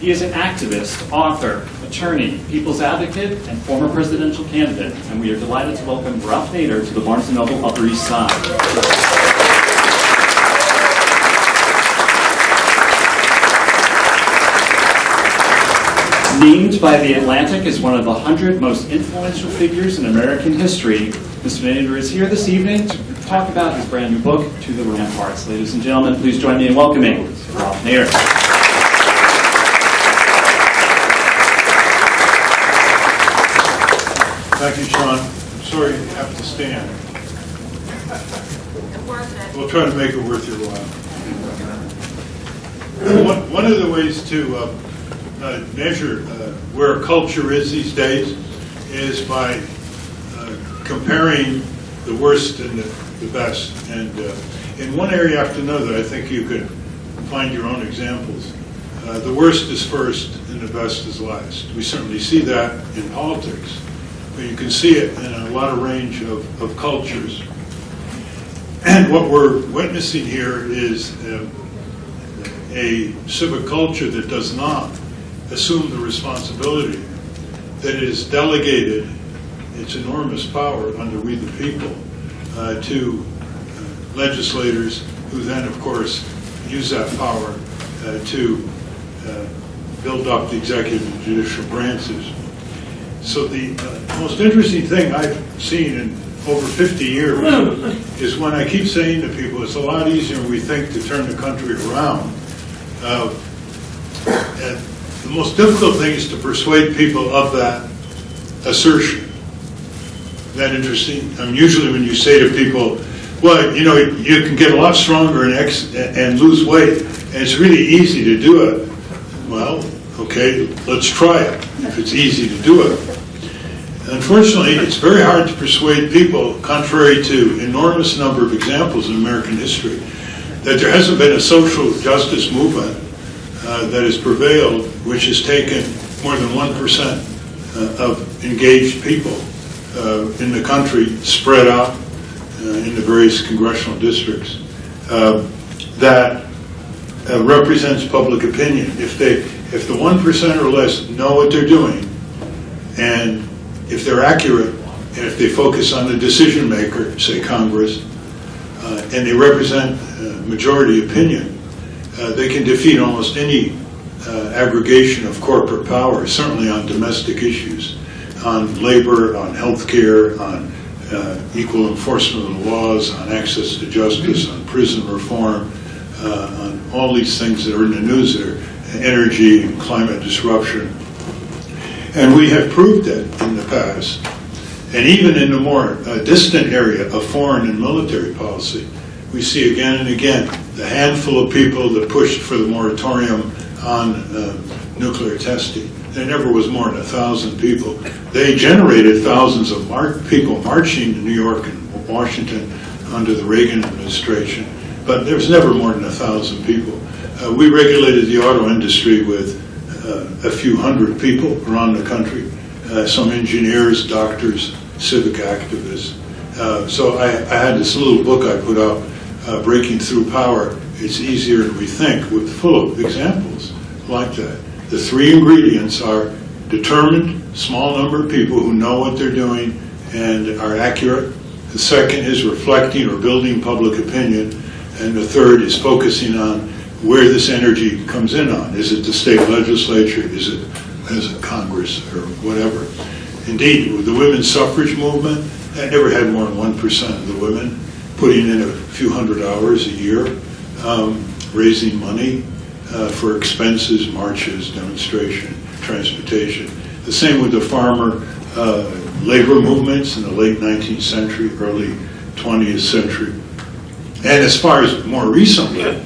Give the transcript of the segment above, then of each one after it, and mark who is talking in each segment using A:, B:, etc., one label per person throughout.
A: He is an activist, author, attorney, people's advocate, and former presidential candidate, and we are delighted to welcome Ralph Nader to the Barnes & Noble Upper East Side. Named by The Atlantic as one of the 100 most influential figures in American history, Mr. Nader is here this evening to talk about his brand new book, To the Ramparts. Ladies and gentlemen, please join me in welcoming Ralph Nader.
B: Thank you, Sean. I'm sorry you have to stand. We'll try to make it worth your while. One of the ways to measure where a culture is these days is by comparing the worst and the best. And in one area after another, I think you could find your own examples. The worst is first and the best is last. We certainly see that in politics. But you can see it in a lot of range of cultures. And what we're witnessing here is a civic culture that does not assume the responsibility, that it is delegated its enormous power under we the people to legislators, who then, of course, use that power to build up the executive and judicial branches. So the most interesting thing I've seen in over 50 years is when I keep saying to people, it's a lot easier than we think to turn the country around. And the most difficult thing is to persuade people of that assertion. Isn't that interesting? Usually when you say to people, well, you know, you can get a lot stronger and lose weight, and it's really easy to do it. Well, okay, let's try it, if it's easy to do it. Unfortunately, it's very hard to persuade people, contrary to enormous number of examples in American history, that there hasn't been a social justice movement that has prevailed, which has taken more than 1% of engaged people in the country, spread out in the various congressional districts, that represents public opinion. If the 1% or less know what they're doing, and if they're accurate, and if they focus on the decision maker, say Congress, and they represent majority opinion, they can defeat almost any aggregation of corporate power, certainly on domestic issues, on labor, on health care, on equal enforcement of the laws, on access to justice, on prison reform, on all these things that are in the news, that are energy and climate disruption. And we have proved it in the past. And even in the more distant area of foreign and military policy, we see again and again the handful of people that pushed for the moratorium on nuclear testing. There never was more than 1,000 people. They generated thousands of people marching to New York and Washington under the Reagan administration, but there was never more than 1,000 people. We regulated the auto industry with a few hundred people around the country, some engineers, doctors, civic activists. So I had this little book I put out, Breaking Through Power. It's easier than we think, full of examples like that. The three ingredients are determined, small number of people who know what they're doing and are accurate. The second is reflecting or building public opinion. And the third is focusing on where this energy comes in on. Is it the state legislature? Is it Congress or whatever? Indeed, the women's suffrage movement, that never had more than 1% of the women putting in a few hundred hours a year, raising money for expenses, marches, demonstration, transportation. The same with the farmer labor movements in the late 19th century, early 20th century. And as far as more recently,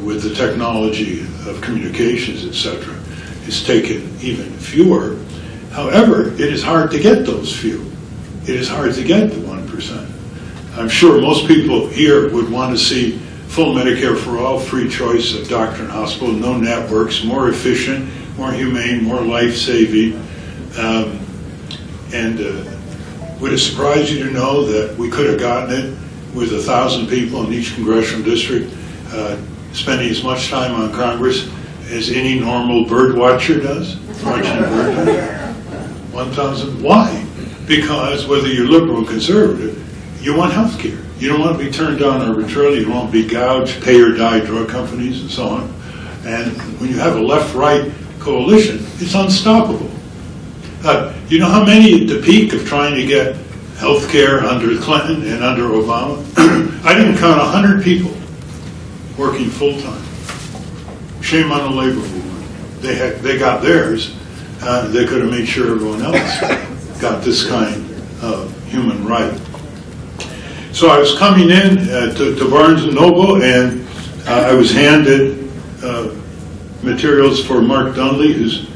B: with the technology of communications, etc., it's taken even fewer. However, it is hard to get those few. It is hard to get the 1%. I'm sure most people here would want to see full Medicare for all, free choice of doctor and hospital, no networks, more efficient, more humane, more life-saving. And would it surprise you to know that we could have gotten it with 1,000 people in each congressional district spending as much time on Congress as any normal bird watcher does, watching birds. 1,000. Why? Because whether you're liberal or conservative, you want health care. You don't want to be turned down arbitrarily. You don't want to be gouged, pay or die drug companies and so on. And when you have a left-right coalition, it's unstoppable. You know how many at the peak of trying to get health care under Clinton and under Obama? I didn't count 100 people working full-time. Shame on the labor movement. They got theirs. They could have made sure everyone else got this kind of human right. So I was coming in to Barnes & Noble, and I was handed materials for Mark Dudley, who's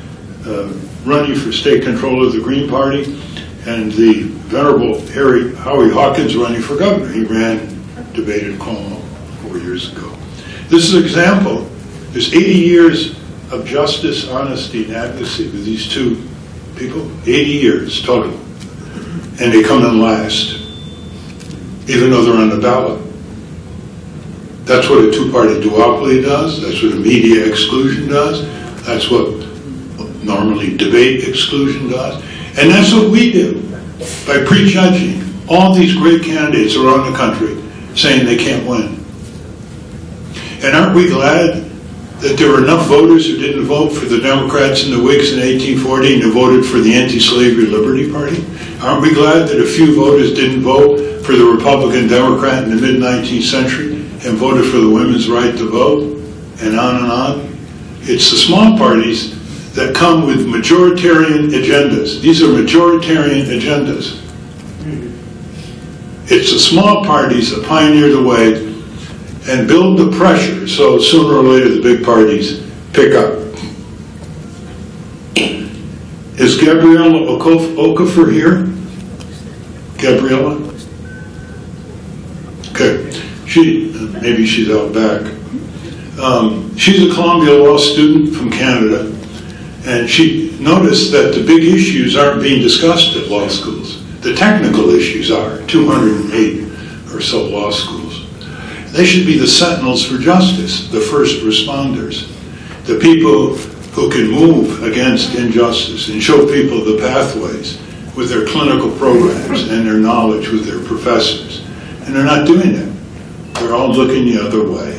B: running for state control of the Green Party, and the venerable Howie Hawkins running for governor. He debated Cuomo 4 years ago. This is an example. There's 80 years of justice, honesty, and advocacy with these two people. 80 years total. And they come in last, even though they're on the ballot. That's what a two-party duopoly does. That's what a media exclusion does. That's what normally debate exclusion does. And that's what we do by prejudging all these great candidates around the country saying they can't win. And aren't we glad that there were enough voters who didn't vote for the Democrats and the Whigs in 1840 and who voted for the anti-slavery Liberty Party? Aren't we glad that a few voters didn't vote for the Republican Democrat in the mid-19th century and voted for the women's right to vote, and on and on? It's the small parties that come with majoritarian agendas. These are majoritarian agendas. It's the small parties that pioneer the way and build the pressure, so sooner or later the big parties pick up. Is Gabriella Okafor here? Gabriella? Okay. Maybe she's out back. She's a Columbia Law student from Canada, and she noticed that the big issues aren't being discussed at law schools. The technical issues are, 208 or so law schools. They should be the sentinels for justice, the first responders, the people who can move against injustice and show people the pathways with their clinical programs and their knowledge with their professors. And they're not doing it. They're all looking the other way.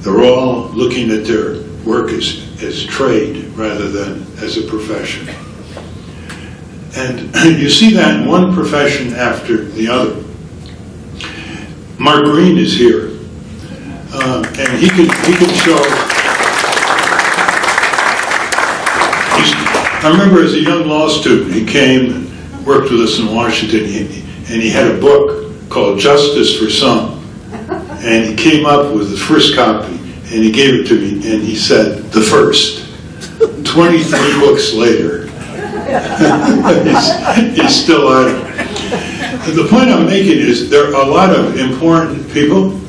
B: They're all looking at their work as trade rather than as a profession. And you see that in one profession after the other. Mark Green is here, and he can show. I remember as a young law student, he came and worked with us in Washington, and he had a book called Justice for Some, and he came up with the first copy, and he gave it to me, and he said, the first. 23 books later, he's still at it. The point I'm making is there are a lot of important people,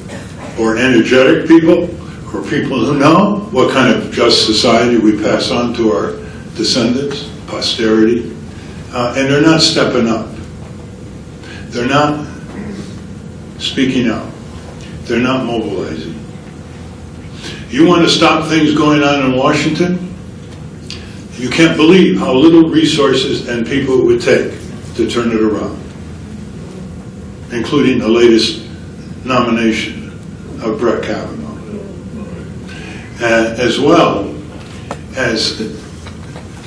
B: or energetic people, or people who know what kind of just society we pass on to our descendants, posterity, and they're not stepping up. They're not speaking out. They're not mobilizing. You want to stop things going on in Washington? You can't believe how little resources and people it would take to turn it around, including the latest nomination of Brett Kavanaugh, as well as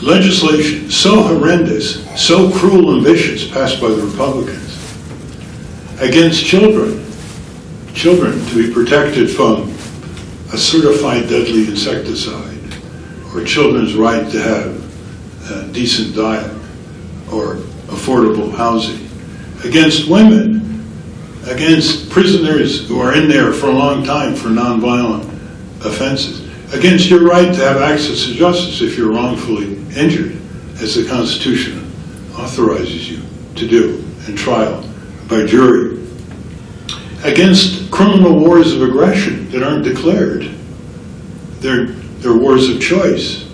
B: legislation so horrendous, so cruel and vicious passed by the Republicans against children to be protected from a certified deadly insecticide, or children's right to have a decent diet or affordable housing, against women, against prisoners who are in there for a long time for nonviolent offenses, against your right to have access to justice if you're wrongfully injured, as the Constitution authorizes you to do in trial by jury, against criminal wars of aggression that aren't declared. They're wars of choice,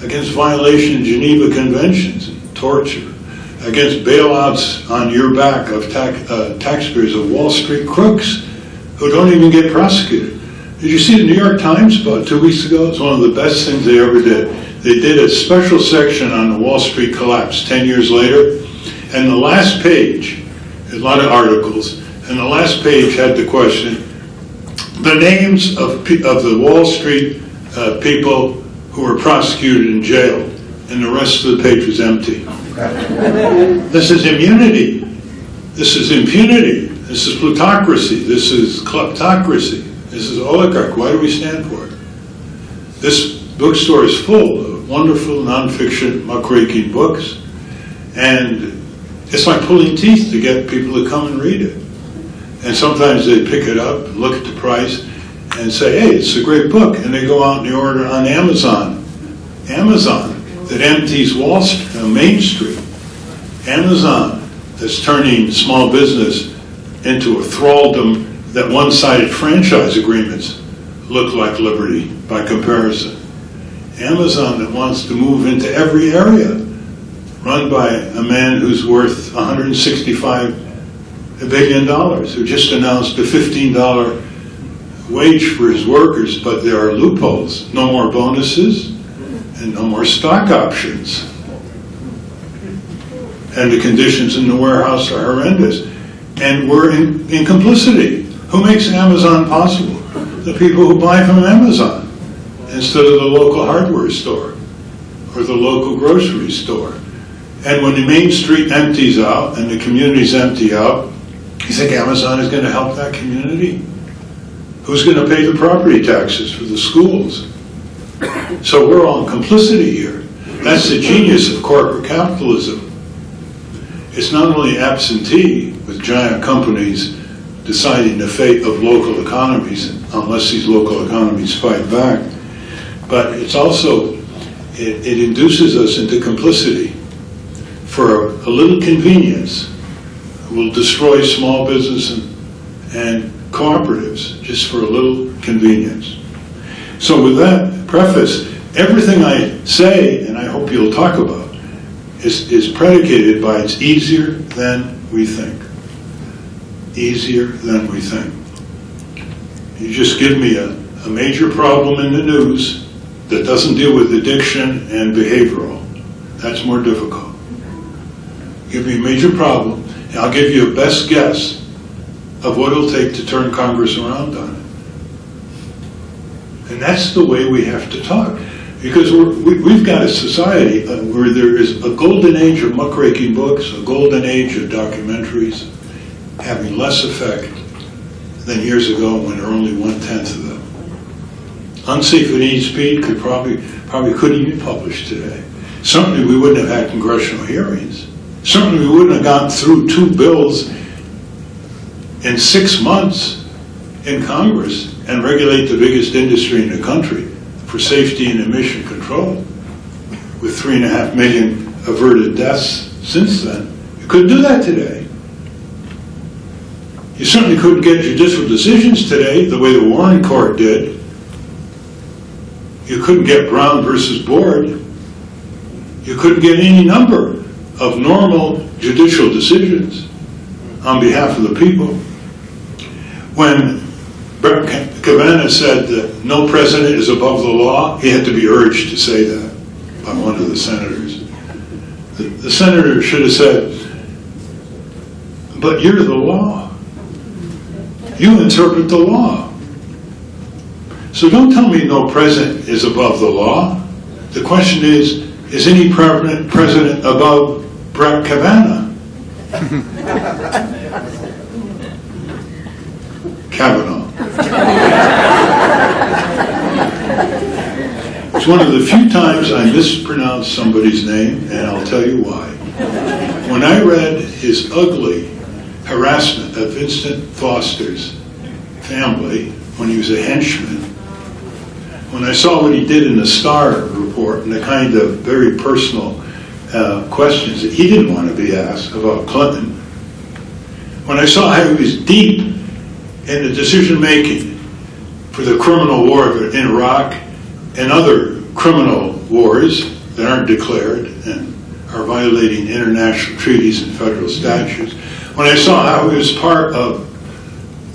B: against violation of Geneva Conventions, and torture, against bailouts on your back of taxpayers, of Wall Street crooks who don't even get prosecuted. Did you see the New York Times about 2 weeks ago? It's one of the best things they ever did. They did a special section on the Wall Street collapse 10 years later, and the last page, a lot of articles, and the last page had the question, the names of the Wall Street people who were prosecuted and jailed, and the rest of the page was empty. This is immunity. This is impunity. This is plutocracy. This is kleptocracy. This is oligarch. Why do we stand for it? This bookstore is full of wonderful nonfiction muckraking books, and it's like pulling teeth to get people to come and read it. And sometimes they pick it up and look at the price and say, hey, it's a great book, and they go out and they order on Amazon. Amazon that empties Main Street. Amazon that's turning small business into a thraldom that one-sided franchise agreements look like liberty by comparison. Amazon that wants to move into every area, run by a man who's worth $165 billion, who just announced a $15 wage for his workers, but there are loopholes. No more bonuses and no more stock options. And the conditions in the warehouse are horrendous. And we're in complicity. Who makes Amazon possible? The people who buy from Amazon instead of the local hardware store or the local grocery store. And when the Main Street empties out and the communities empty out, you think Amazon is going to help that community? Who's going to pay the property taxes for the schools? So we're all in complicity here. That's the genius of corporate capitalism. It's not only absentee with giant companies deciding the fate of local economies, unless these local economies fight back, but it's also, it induces us into complicity for a little convenience. We'll destroy small business and cooperatives just for a little convenience. So with that preface, everything I say, and I hope you'll talk about, is predicated by it's easier than we think. Easier than we think. You just give me a major problem in the news that doesn't deal with addiction and behavioral. That's more difficult. Give me a major problem, and I'll give you a best guess of what it'll take to turn Congress around on it. And that's the way we have to talk. Because we've got a society where there is a golden age of muckraking books, a golden age of documentaries, having less effect than years ago when there were only 1/10 of them. Unsafe and Need Speed probably couldn't even publish today. Certainly we wouldn't have had congressional hearings. Certainly we wouldn't have gotten through 2 bills in 6 months in Congress and regulate the biggest industry in the country for safety and emission control, with 3.5 million averted deaths since then. You couldn't do that today. You certainly couldn't get judicial decisions today the way the Warren Court did. You couldn't get Brown versus Board. You couldn't get any number of normal judicial decisions on behalf of the people. When Kavanaugh said that no president is above the law, he had to be urged to say that by one of the senators. The senator should have said, but you're the law. You interpret the law. So don't tell me no president is above the law. The question is any president above Brett Kavanaugh? Kavanaugh. It's one of the few times I mispronounced somebody's name, and I'll tell you why. When I read his ugly harassment of Vincent Foster's family when he was a henchman, when I saw what he did in the Star report and the kind of very personal questions that he didn't want to be asked about Clinton, when I saw how he was deep in the decision-making for the criminal war in Iraq and other criminal wars that aren't declared and are violating international treaties and federal statutes, when I saw how he was part of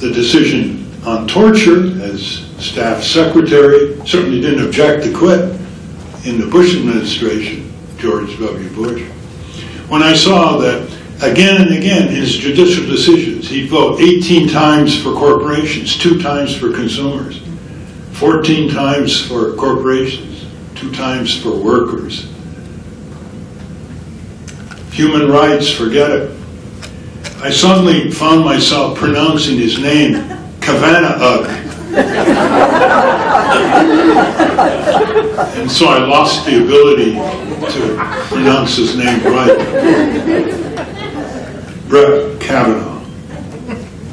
B: the decision on torture as staff secretary, certainly didn't object to quit in the Bush administration, George W. Bush. When I saw that again and again in his judicial decisions, he'd vote 18 times for corporations, 2 times for consumers, 14 times for corporations, 2 times for workers. Human rights, forget it. I suddenly found myself pronouncing his name, Kavanaugh. And so I lost the ability to pronounce his name right. Brett Kavanaugh.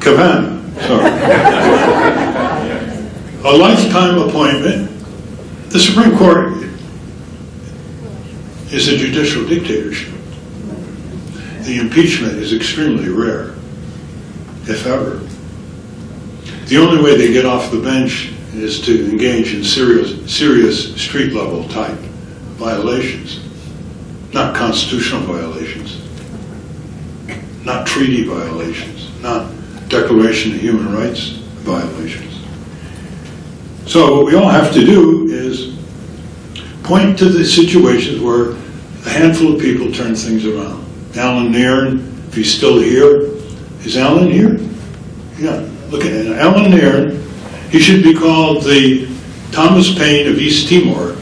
B: Kavanaugh, sorry. A lifetime appointment. The Supreme Court is a judicial dictatorship. The impeachment is extremely rare, if ever. The only way they get off the bench is to engage in serious street-level type violations, not constitutional violations, not treaty violations, not Declaration of Human Rights violations. So what we all have to do is point to the situations where a handful of people turn things around. Alan Nairn, if he's still here. Is Alan here? Yeah, look at it. Alan Nairn, he should be called the Thomas Paine of East Timor.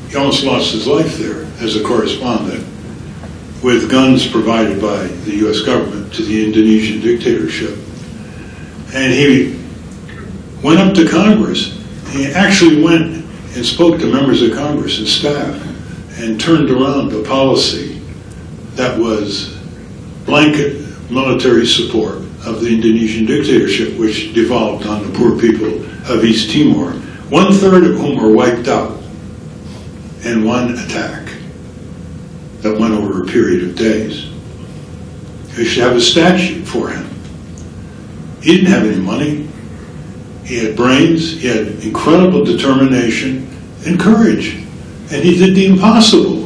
B: He almost lost his life there as a correspondent with guns provided by the U.S. government to the Indonesian dictatorship. And he went up to Congress. He actually went and spoke to members of Congress and staff and turned around the policy that was blanket military support of the Indonesian dictatorship, which devolved on the poor people of East Timor, 1/3 of whom were wiped out in one attack that went over a period of days. They should have a statute for him. He didn't have any money. He had brains, he had incredible determination and courage, and he did the impossible.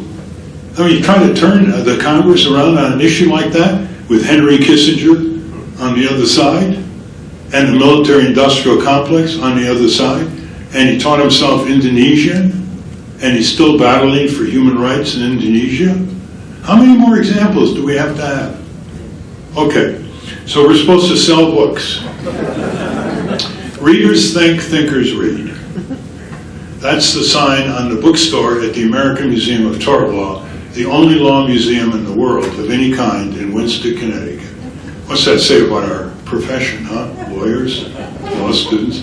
B: I mean, you try to turn the Congress around on an issue like that with Henry Kissinger on the other side and the military-industrial complex on the other side, and he taught himself Indonesian, and he's still battling for human rights in Indonesia. How many more examples do we have to have? Okay, so we're supposed to sell books. Readers think, thinkers read. That's the sign on the bookstore at the American Museum of Tort Law, the only law museum in the world of any kind in Winston, Connecticut. What's that say about our profession, huh? Lawyers, law students.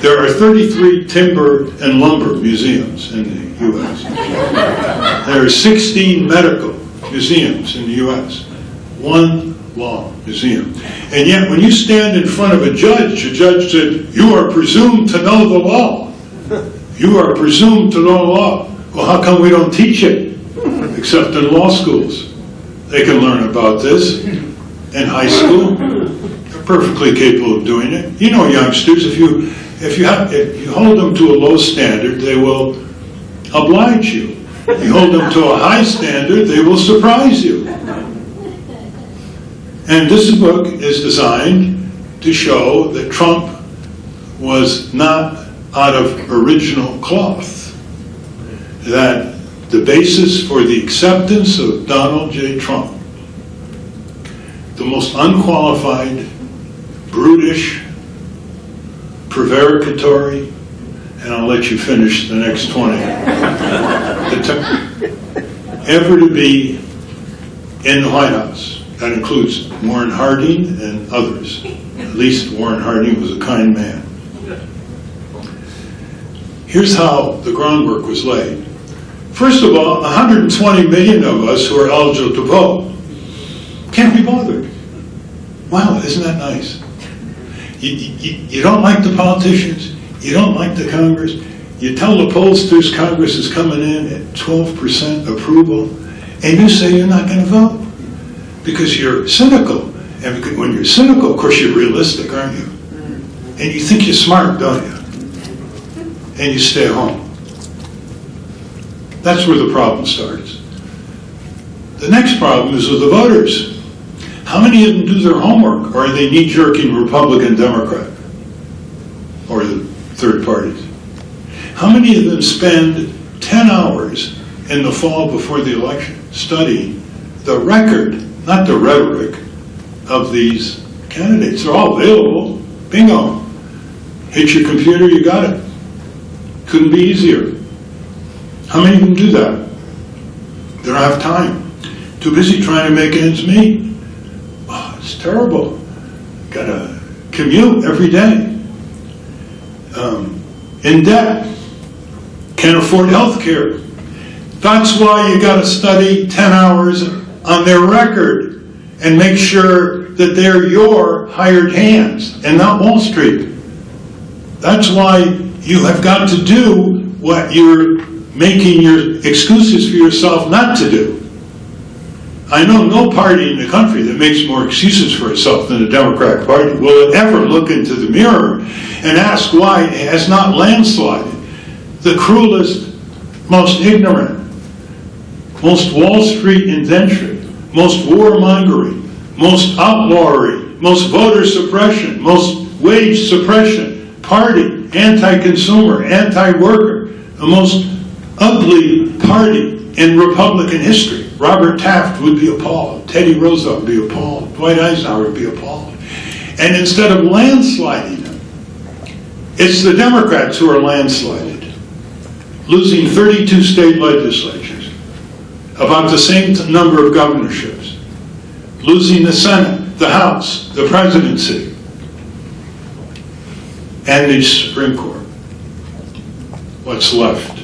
B: There are 33 timber and lumber museums in the U.S. There are 16 medical museums in the U.S. 1 law museum. And yet when you stand in front of a judge said, "You are presumed to know the law. You are presumed to know the law." Well, how come we don't teach it? Except in law schools. They can learn about this in high school. They're perfectly capable of doing it. You know, youngsters, if you hold them to a low standard, they will oblige you. If you hold them to a high standard, they will surprise you. And this book is designed to show that Trump was not out of original cloth. That the basis for the acceptance of Donald J. Trump, the most unqualified, brutish, prevaricatory, and I'll let you finish the next 20, ever to be in the White House. That includes Warren Harding and others. At least Warren Harding was a kind man. Here's how the groundwork was laid. First of all, 120 million of us who are eligible to vote can't be bothered. Wow, isn't that nice? You don't like the politicians, you don't like the Congress, you tell the pollsters Congress is coming in at 12% approval, and you say you're not going to vote because you're cynical. And when you're cynical, of course, you're realistic, aren't you? And you think you're smart, don't you? And you stay home. That's where the problem starts. The next problem is with the voters. How many of them do their homework, or are they knee-jerking Republican, Democrat? or the third parties. How many of them spend 10 hours in the fall before the election studying the record, not the rhetoric, of these candidates? They're all available. Bingo. Hit your computer, you got it. Couldn't be easier. How many of them do that? They don't have time. Too busy trying to make ends meet. Oh, it's terrible. Got to commute every day. In debt. Can't afford health care. That's why you got to study 10 hours on their record and make sure that they're your hired hands and not Wall Street. That's why you have got to do what you're making your excuses for yourself not to do. I know no party in the country that makes more excuses for itself than the Democratic Party. Will it ever look into the mirror and ask why it has not landslided the cruelest, most ignorant, most Wall Street indentured, most warmongering, most outlawry, most voter suppression, most wage suppression, party, anti-consumer, anti-worker, the most ugly party in Republican history. Robert Taft would be appalled. Teddy Roosevelt would be appalled. Dwight Eisenhower would be appalled. And instead of landsliding them, it's the Democrats who are landslided, losing 32 state legislatures, about the same number of governorships, losing the Senate, the House, the Presidency, and the Supreme Court. What's left?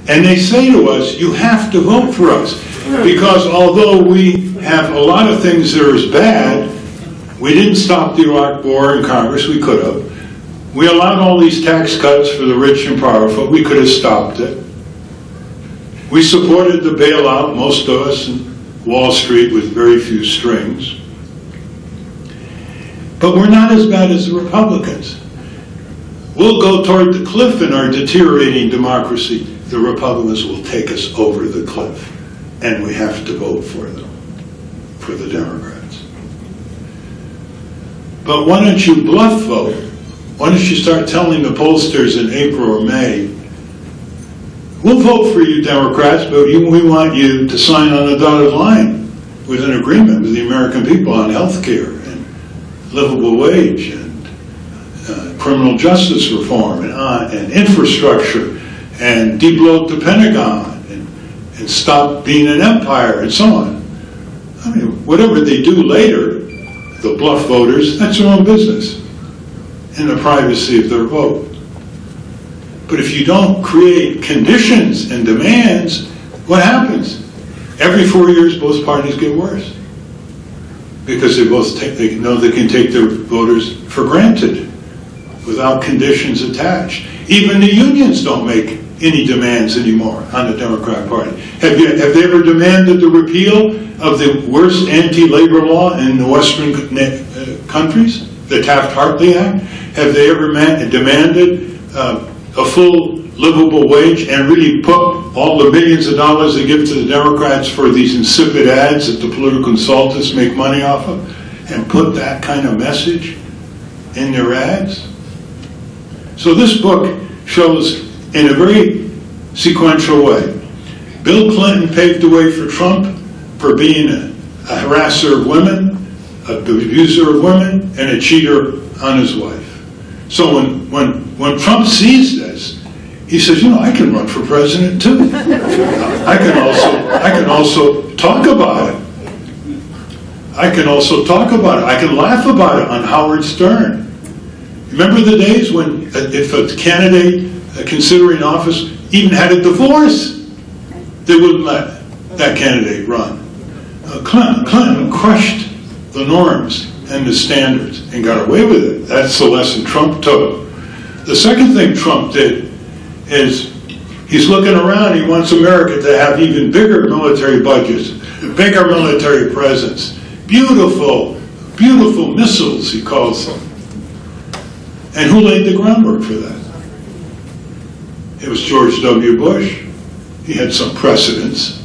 B: And they say to us, you have to vote for us. Because although we have a lot of things that are as bad, we didn't stop the Iraq War in Congress, we could have. We allowed all these tax cuts for the rich and powerful, we could have stopped it. We supported the bailout, most of us, in Wall Street with very few strings. But we're not as bad as the Republicans. We'll go toward the cliff in our deteriorating democracy. The Republicans will take us over the cliff, and we have to vote for them, for the Democrats. But why don't you bluff vote? Why don't you start telling the pollsters in April or May, we'll vote for you, Democrats, but we want you to sign on a dotted line with an agreement with the American people on health care and livable wage and criminal justice reform and infrastructure, and de-bloat the Pentagon, and stop being an empire, and so on. I mean, whatever they do later, the bluff voters, that's their own business, in the privacy of their vote. But if you don't create conditions and demands, what happens? Every 4 years, both parties get worse. Because they know they can take their voters for granted, without conditions attached. Even the unions don't make any demands anymore on the Democrat Party. Have they ever demanded the repeal of the worst anti-labor law in the Western countries, the Taft-Hartley Act? Have they ever demanded a full livable wage and really put all the millions of dollars they give to the Democrats for these insipid ads that the political consultants make money off of, and put that kind of message in their ads? So this book shows in a very sequential way. Bill Clinton paved the way for Trump for being a harasser of women, an abuser of women, and a cheater on his wife. So when Trump sees this, he says, you know, I can run for president too. I can also talk about it. I can also talk about it. I can laugh about it on Howard Stern. Remember the days when if a candidate considering office even had a divorce, they wouldn't let that candidate run. Clinton crushed the norms and the standards and got away with it. That's the lesson Trump took. The second thing Trump did is he's looking around. He wants America to have even bigger military budgets, bigger military presence, beautiful, beautiful missiles, he calls them. And who laid the groundwork for that? It was George W. Bush. He had some precedents.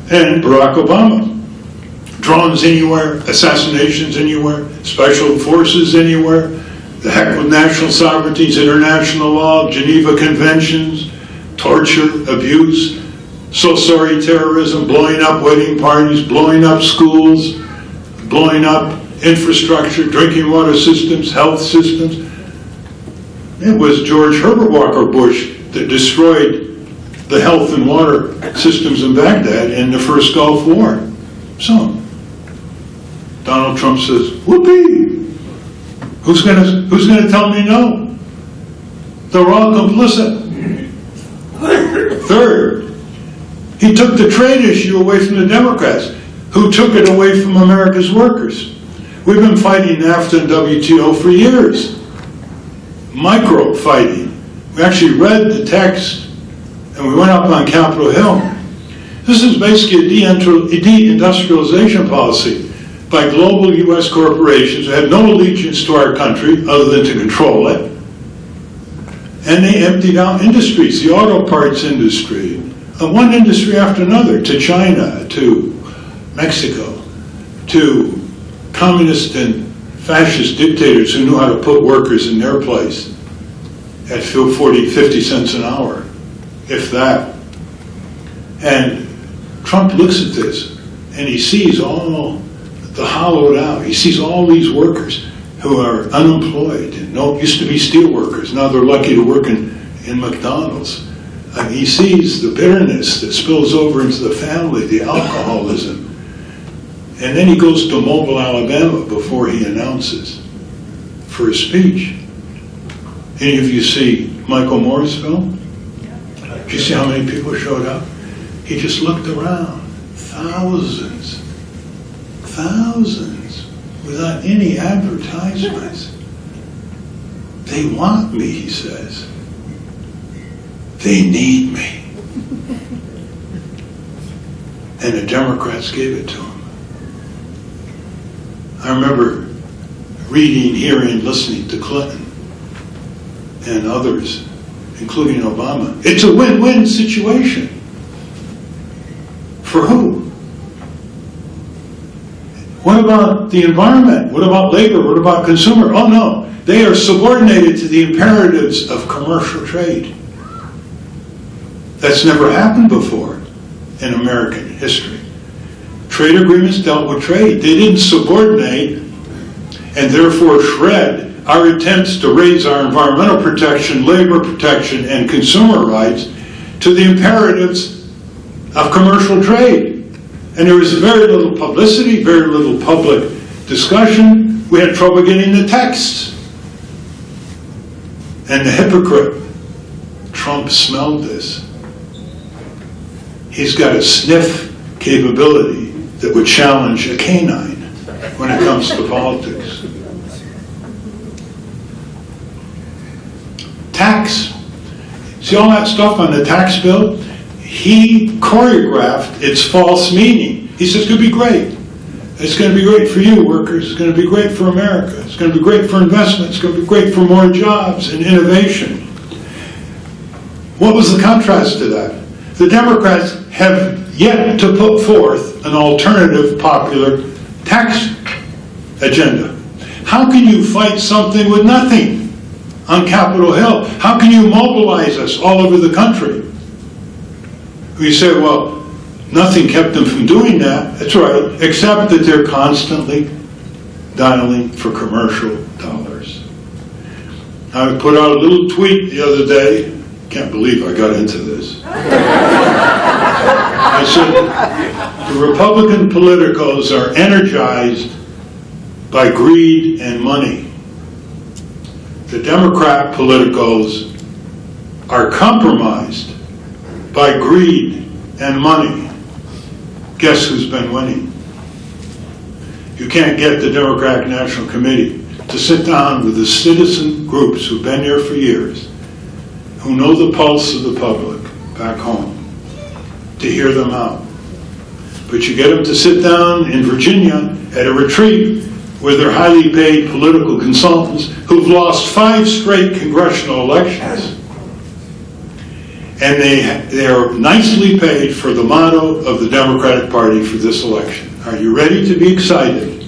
B: And Barack Obama. Drones anywhere, assassinations anywhere, special forces anywhere. The heck with national sovereignties, international law, Geneva Conventions, torture, abuse, so sorry terrorism, blowing up wedding parties, blowing up schools, blowing up infrastructure, drinking water systems, health systems. It was George Herbert Walker Bush that destroyed the health and water systems in Baghdad in the first Gulf War. So, Donald Trump says, whoopee! Who's gonna tell me no? They're all complicit. Third, he took the trade issue away from the Democrats, who took it away from America's workers. We've been fighting NAFTA and WTO for years. Micro fighting. We actually read the text and we went up on Capitol Hill. This is basically a deindustrialization policy by global U.S. corporations who had no allegiance to our country other than to control it. And they emptied out industries, the auto parts industry, one industry after another, to China, to Mexico, to communist and fascist dictators who knew how to put workers in their place at 40, 50 cents an hour, if that. And Trump looks at this and he sees all the hollowed out. He sees all these workers who are unemployed and used to be steel workers. Now they're lucky to work in McDonald's. And he sees the bitterness that spills over into the family, the alcoholism. And then he goes to Mobile, Alabama before he announces for his speech. Any of you see Michael Moore's film? Did you see how many people showed up? He just looked around. Thousands, without any advertisements. They want me, he says. They need me. And the Democrats gave it to him. I remember reading, hearing, listening to Clinton and others, including Obama. It's a win-win situation. For who? What about the environment? What about labor? What about consumer? Oh no, they are subordinated to the imperatives of commercial trade. That's never happened before in American history. Trade agreements dealt with trade. They didn't subordinate and therefore shred our attempts to raise our environmental protection, labor protection, and consumer rights to the imperatives of commercial trade. And there was very little publicity, very little public discussion. We had trouble getting the texts. And the hypocrite, Trump, smelled this. He's got a sniff capability that would challenge a canine when it comes to politics. Tax. See all that stuff on the tax bill? He choreographed its false meaning. He says it's going to be great. It's going to be great for you, workers. It's going to be great for America. It's going to be great for investment. It's going to be great for more jobs and innovation. What was the contrast to that? The Democrats have yet to put forth an alternative popular tax agenda. How can you fight something with nothing on Capitol Hill? How can you mobilize us all over the country? We say, well, nothing kept them from doing that. That's right, except that they're constantly dialing for commercial dollars. I put out a little tweet the other day. Can't believe I got into this. I said, the Republican politicos are energized by greed and money. The Democrat politicos are compromised by greed and money. Guess who's been winning? You can't get the Democratic National Committee to sit down with the citizen groups who've been here for years, who know the pulse of the public back home, to hear them out. But you get them to sit down in Virginia at a retreat with their highly paid political consultants who've lost 5 straight congressional elections. And they are nicely paid for the motto of the Democratic Party for this election. Are you ready to be excited?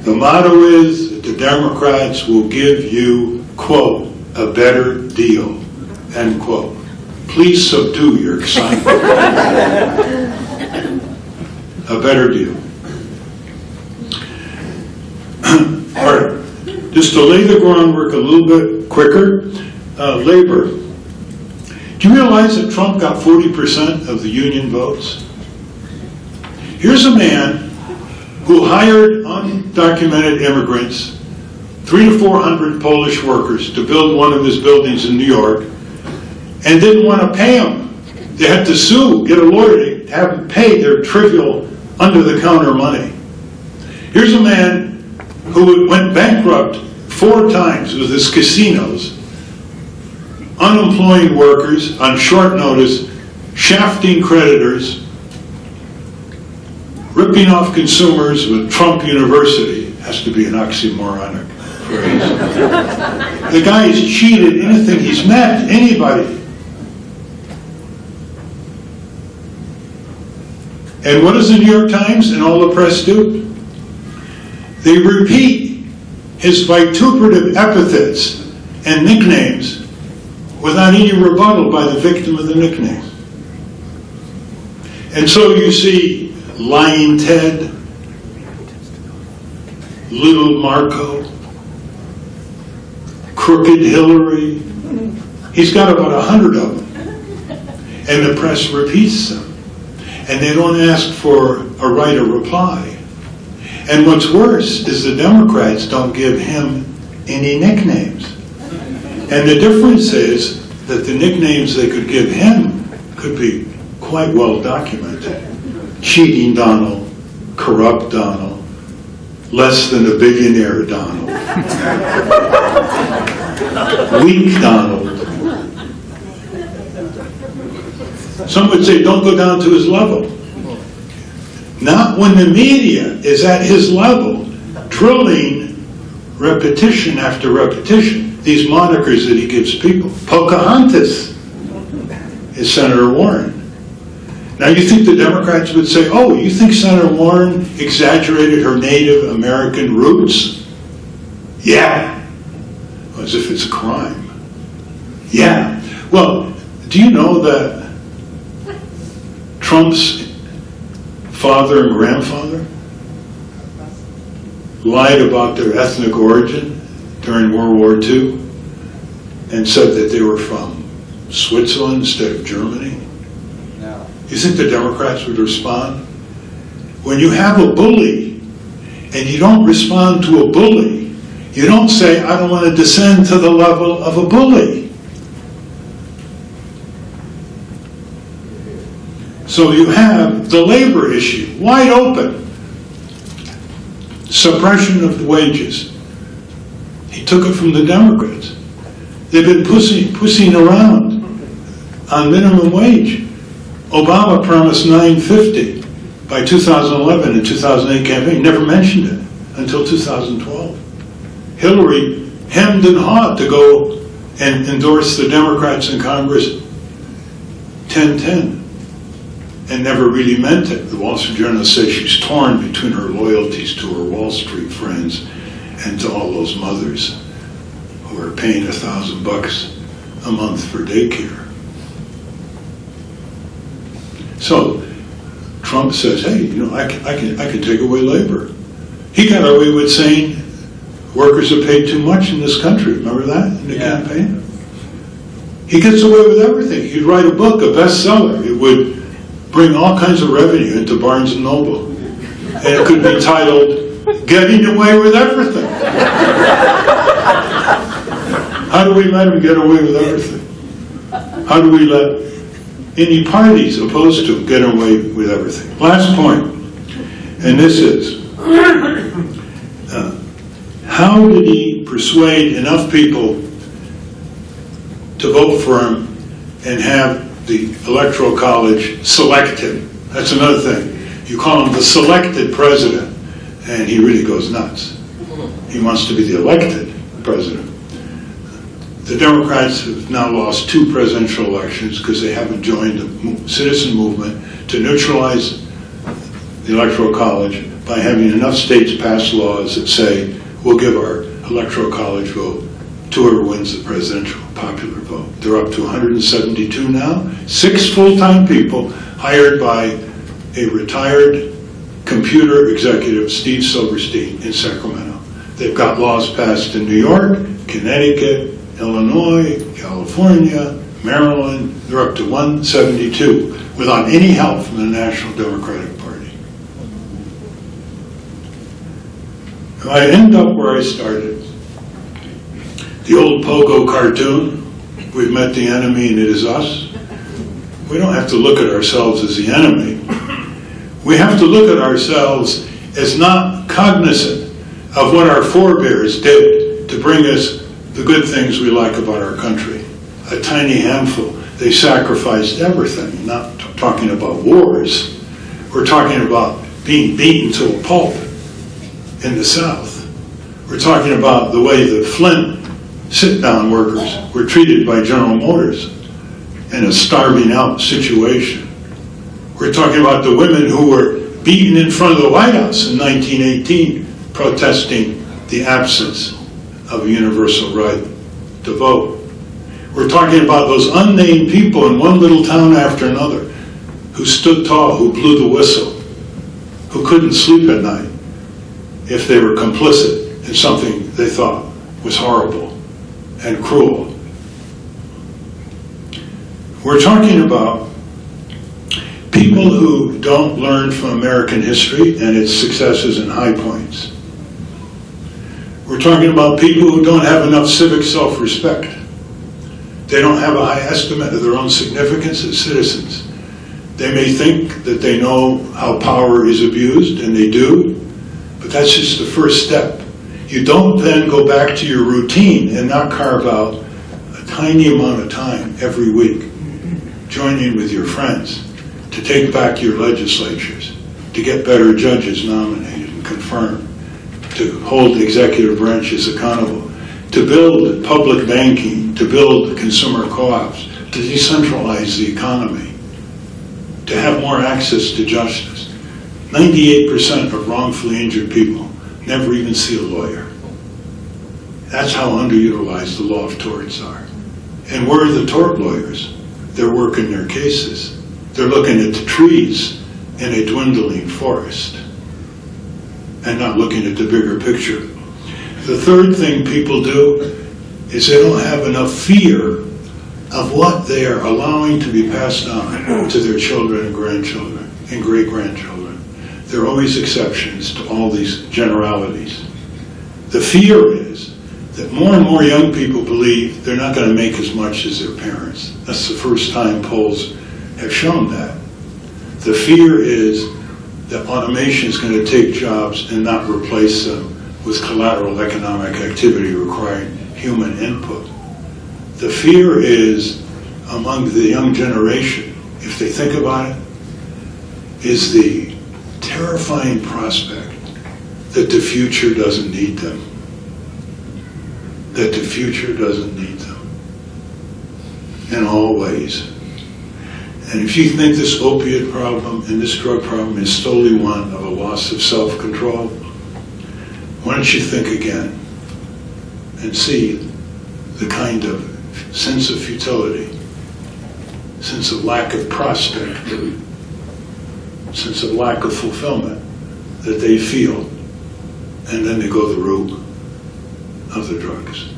B: The motto is, the Democrats will give you, quote, a better deal, end quote. Please subdue your excitement. A better deal. All right, just to lay the groundwork a little bit quicker, labor. Do you realize that Trump got 40% of the union votes? Here's a man who hired undocumented immigrants, 300 to 400 Polish workers, to build one of his buildings in New York, and didn't want to pay them. They had to sue, get a lawyer to have them pay their trivial, under-the-counter money. Here's a man who went bankrupt 4 times with his casinos, unemploying workers on short notice, shafting creditors, ripping off consumers with Trump University. Has to be an oxymoronic phrase. The guy has cheated anything he's met, anybody. And what does the New York Times and all the press do? They repeat his vituperative epithets and nicknames without any rebuttal by the victim of the nickname. And so you see Lying Ted, Little Marco, Crooked Hillary. He's got about 100 of them. And the press repeats them. And they don't ask for a right of reply. And what's worse is the Democrats don't give him any nicknames. And the difference is that the nicknames they could give him could be quite well documented. Cheating Donald, corrupt Donald, less than a billionaire Donald, weak Donald. Some would say don't go down to his level. Not when the media is at his level, drilling repetition after repetition, these monikers that he gives people. Pocahontas is Senator Warren. Now you think the Democrats would say, oh, you think Senator Warren exaggerated her Native American roots? Yeah. As if it's a crime. Yeah. Well, do you know that Trump's father and grandfather lied about their ethnic origin during World War II and said that they were from Switzerland instead of Germany? No. You think the Democrats would respond? When you have a bully and you don't respond to a bully, you don't say, I don't want to descend to the level of a bully. So you have the labor issue, wide open. Suppression of the wages. He took it from the Democrats. They've been pussying around on minimum wage. Obama promised $9.50 by 2011 and 2008 campaign. Never mentioned it until 2012. Hillary hemmed and hawed to go and endorse the Democrats in Congress 10-10. And never really meant it. The Wall Street Journal says she's torn between her loyalties to her Wall Street friends and to all those mothers who are paying $1,000 a month for daycare. So Trump says, hey, you know, I can take away labor. He got away with saying workers are paid too much in this country. Remember that in the campaign? He gets away with everything. He'd write a book, a bestseller. It would bring all kinds of revenue into Barnes & Noble. And it could be titled, Getting Away with Everything. How do we let him get away with everything? How do we let any parties opposed to him get away with everything? Last point, and this is, how did he persuade enough people to vote for him and have the Electoral College selected? That's another thing. You call him the selected president, and he really goes nuts. He wants to be the elected president. The Democrats have now lost 2 presidential elections because they haven't joined the citizen movement to neutralize the Electoral College by having enough states pass laws that say we'll give our electoral college vote to whoever wins the presidential popular vote. They're up to 172 now. 6 full-time people hired by a retired computer executive, Steve Silverstein, in Sacramento. They've got laws passed in New York, Connecticut, Illinois, California, Maryland. They're up to 172 without any help from the National Democratic Party. I end up where I started. The old Pogo cartoon, we've met the enemy and it is us. We don't have to look at ourselves as the enemy. We have to look at ourselves as not cognizant of what our forebears did to bring us the good things we like about our country. A tiny handful. They sacrificed everything. Not talking about wars. We're talking about being beaten to a pulp in the South. We're talking about the way the Flint sit-down workers were treated by General Motors in a starving out situation. We're talking about the women who were beaten in front of the White House in 1918, protesting the absence of a universal right to vote. We're talking about those unnamed people in one little town after another who stood tall, who blew the whistle, who couldn't sleep at night if they were complicit in something they thought was horrible and cruel. We're talking about people who don't learn from American history and its successes and high points. We're talking about people who don't have enough civic self-respect. They don't have a high estimate of their own significance as citizens. They may think that they know how power is abused, and they do, but that's just the first step. You don't then go back to your routine and not carve out a tiny amount of time every week, joining with your friends, to take back your legislatures, to get better judges nominated and confirmed, to hold executive branches accountable, to build public banking, to build consumer co-ops, to decentralize the economy, to have more access to justice. 98% of wrongfully injured people never even see a lawyer. That's how underutilized the law of torts are. And where are the tort lawyers? They're working their cases. They're looking at the trees in a dwindling forest and not looking at the bigger picture. The third thing people do is they don't have enough fear of what they are allowing to be passed on to their children and grandchildren and great-grandchildren. There are always exceptions to all these generalities. The fear is that more and more young people believe they're not going to make as much as their parents. That's the first time polls have shown that. The fear is that automation is going to take jobs and not replace them with collateral economic activity requiring human input. The fear is among the young generation, if they think about it, is the terrifying prospect that the future doesn't need them. That the future doesn't need them in all ways. And if you think this opiate problem and this drug problem is solely one of a loss of self-control, why don't you think again and see the kind of sense of futility, sense of lack of prospect, sense of lack of fulfillment that they feel, and then they go the route of the drugs.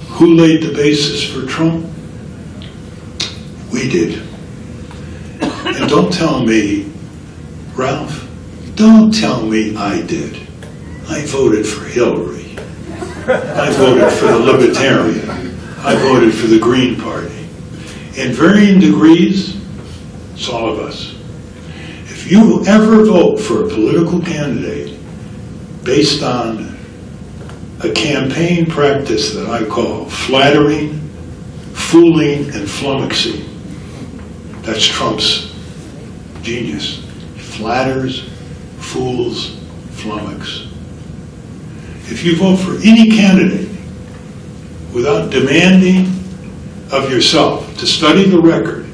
B: Who laid the basis for Trump? We did. And don't tell me, Ralph, don't tell me I did. I voted for Hillary. I voted for the Libertarian. I voted for the Green Party. In varying degrees, it's all of us. If you ever vote for a political candidate based on a campaign practice that I call flattering, fooling, and flummoxing, that's Trump's genius. Flatters, fools, flummox. If you vote for any candidate without demanding of yourself to study the record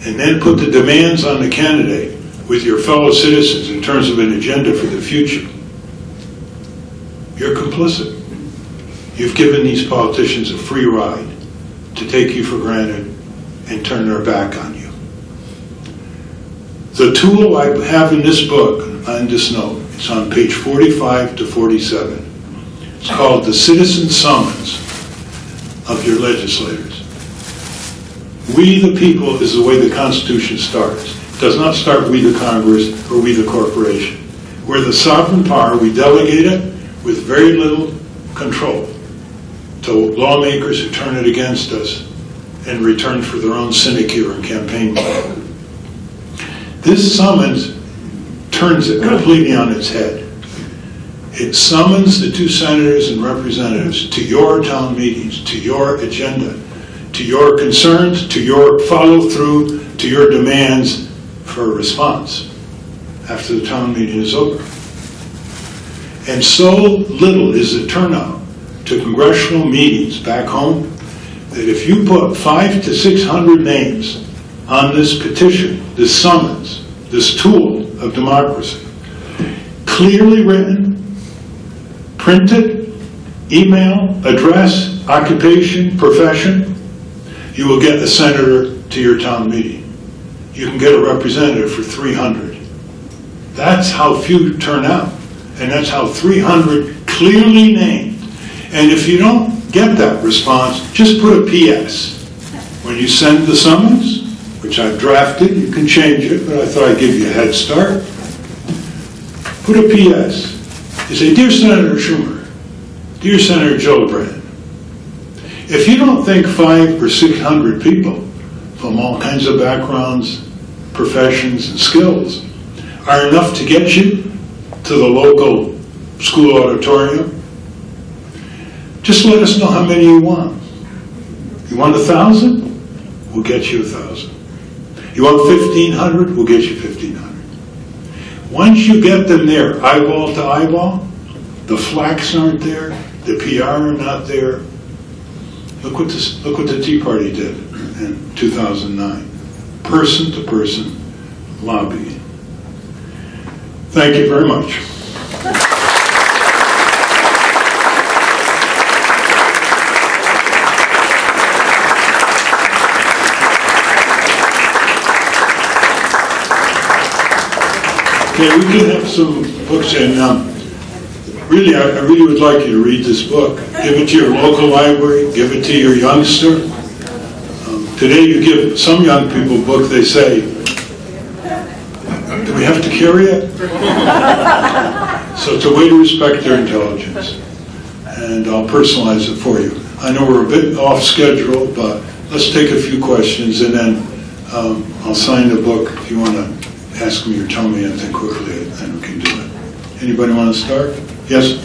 B: and then put the demands on the candidate with your fellow citizens in terms of an agenda for the future, you're complicit. You've given these politicians a free ride to take you for granted and turn their back on you. The tool I have in this book, on this note, it's on page 45 to 47. It's called the Citizen Summons of your legislators. We the people is the way the Constitution starts. It does not start we the Congress or we the corporation. We're the sovereign power. We delegate it with very little control to lawmakers who turn it against us in return for their own sinecure and campaign money. This summons turns it completely on its head. It summons the two senators and representatives to your town meetings, to your agenda, to your concerns, to your follow-through, to your demands for a response after the town meeting is over. And so little is the turnout to congressional meetings back home that if you put 500 to 600 names on this petition, this summons, this tool of democracy, clearly written, printed, email, address, occupation, profession, you will get a senator to your town meeting. You can get a representative for 300. That's how few turn out. And that's how 300 clearly named. And if you don't get that response, just put a PS. When you send the summons, which I've drafted, you can change it, but I thought I'd give you a head start. Put a PS. You say, Dear Senator Schumer, Dear Senator Gillibrand, if you don't think 500 or 600 people from all kinds of backgrounds, professions, and skills are enough to get you to the local school auditorium, just let us know how many you want. You want 1,000? We'll get you 1,000. You want 1,500? We'll get you 1,500. Once you get them there, eyeball to eyeball, the flags aren't there, the PR are not there. Look what the Tea Party did in 2009. Person-to-person lobbying. Thank you very much. Okay, we can have some books, and really, I really would like you to read this book. Give it to your local library. Give it to your youngster. Today, you give some young people a book. They say, "Do we have to carry it?" So it's a way to respect their intelligence, and I'll personalize it for you. I know we're a bit off schedule, but let's take a few questions, and then I'll sign the book if you want to ask me or tell me anything quickly, and we can do it. Anybody want to start? Yes?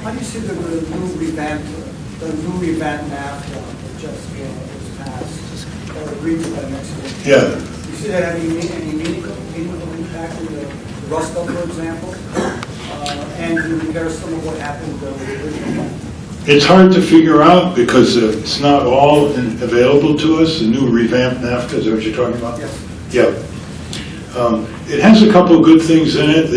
C: How do you see the new revamp NAFTA that just was passed, or agreed to by Mexico?
B: Yeah.
C: You see that having any meaningful impact in the Rust Belt, for example? And you compare some of what happened with the original one?
B: It's hard to figure out because it's not all available to us. The new revamped NAFTA, is that what you're talking about?
C: Yes.
B: Yeah. It has a couple of good things in it.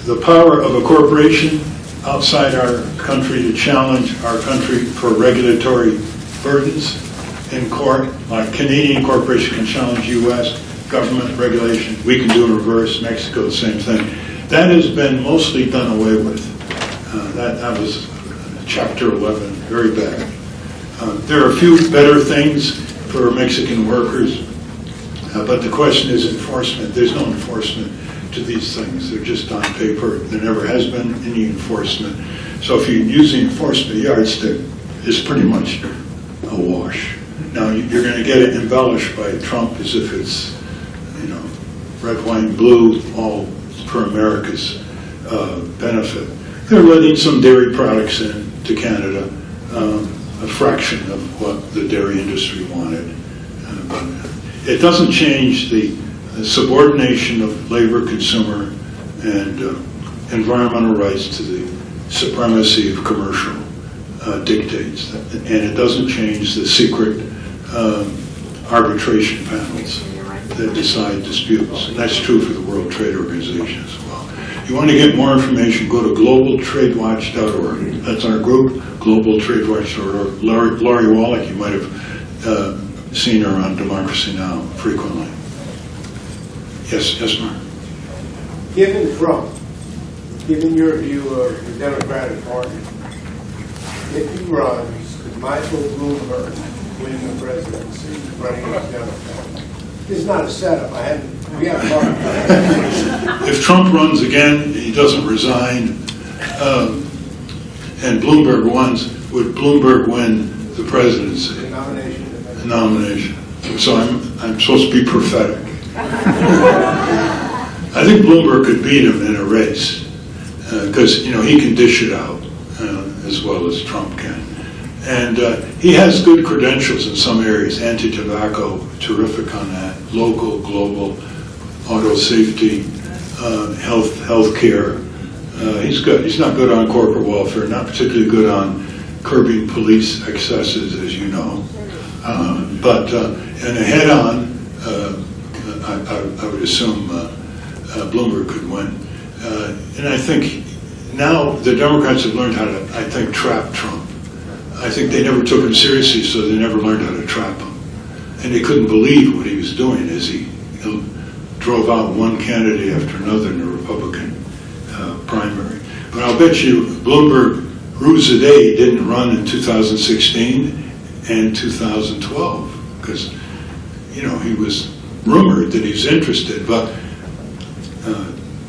B: The power of a corporation outside our country to challenge our country for regulatory burdens in court, like Canadian corporation can challenge U.S. government regulation. We can do in reverse. Mexico, the same thing. That has been mostly done away with. That was Chapter 11, very bad. There are a few better things for Mexican workers, but the question is enforcement. There's no enforcement to these things. They're just on paper. There never has been any enforcement. So if you use the enforcement yardstick, it's pretty much a wash. Now, you're going to get it embellished by Trump as if it's, red, white, blue, all for America's benefit. They're letting some dairy products in to Canada, a fraction of what the dairy industry wanted. But it doesn't change the subordination of labor, consumer, and environmental rights to the supremacy of commercial dictates. And it doesn't change the secret arbitration panels that decide disputes. And that's true for the World Trade Organization as well. If you want to get more information, go to globaltradewatch.org. That's our group, globaltradewatch.org. Laurie Wallach, you might have seen her on Democracy Now! Frequently. Yes, Mark.
D: Given Trump, given your view of the Democratic Party, if he runs, could Michael Bloomberg win the presidency running as Democrat? This is not a setup. We haven't talked about it.
B: If Trump runs again, he doesn't resign, and Bloomberg wins, would Bloomberg win the presidency?
D: The nomination.
B: The nomination. So I'm supposed to be prophetic. I think Bloomberg could beat him in a race because he can dish it out as well as Trump can, and he has good credentials in some areas. Anti-tobacco, terrific on that. Local, global, auto safety, health care. He's good. He's not good on corporate welfare. Not particularly good on curbing police excesses, as you know. But in a head-on, I would assume Bloomberg could win. And I think now the Democrats have learned how to, I think, trap Trump. I think they never took him seriously, so they never learned how to trap him. And they couldn't believe what he was doing as he drove out one candidate after another in the Republican primary. But I'll bet you Bloomberg, Ruse a day, didn't run in 2016 and 2012 because, he was rumored that he was interested. But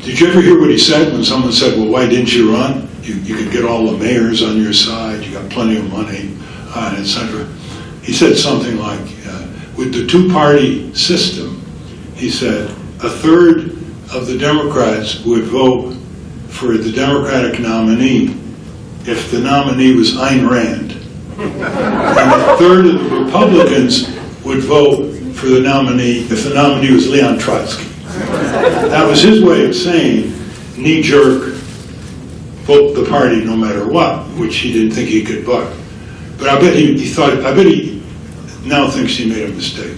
B: did you ever hear what he said when someone said, well, why didn't you run? You could get all the mayors on your side, you got plenty of money, etc. He said something like, with the two-party system, he said, a third of the Democrats would vote for the Democratic nominee if the nominee was Ayn Rand. And a third of the Republicans would vote for the nominee if the nominee was Leon Trotsky. That was his way of saying, knee-jerk, vote the party no matter what, which he didn't think he could buck. But I bet he now thinks he made a mistake.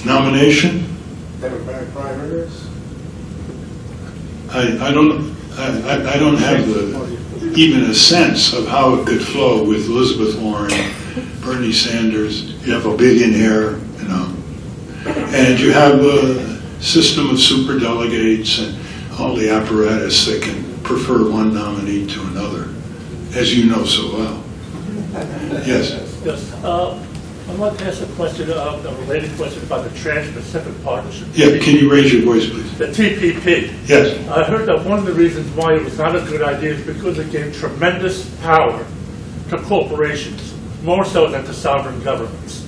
B: Nomination?
D: Democratic primaries?
B: I don't have even a sense of how it could flow with Elizabeth Warren, Bernie Sanders. You have a billionaire, and you have a system of superdelegates and all the apparatus that can prefer one nominee to another, as you know so well. Yes.
E: Yes. I'd like to ask a question, a related question about the Trans-Pacific Partnership.
B: Yeah, can you raise your voice, please?
E: The TPP.
B: Yes.
E: I heard that one of the reasons why it was not a good idea is because it gave tremendous power to corporations, more so than to sovereign governments.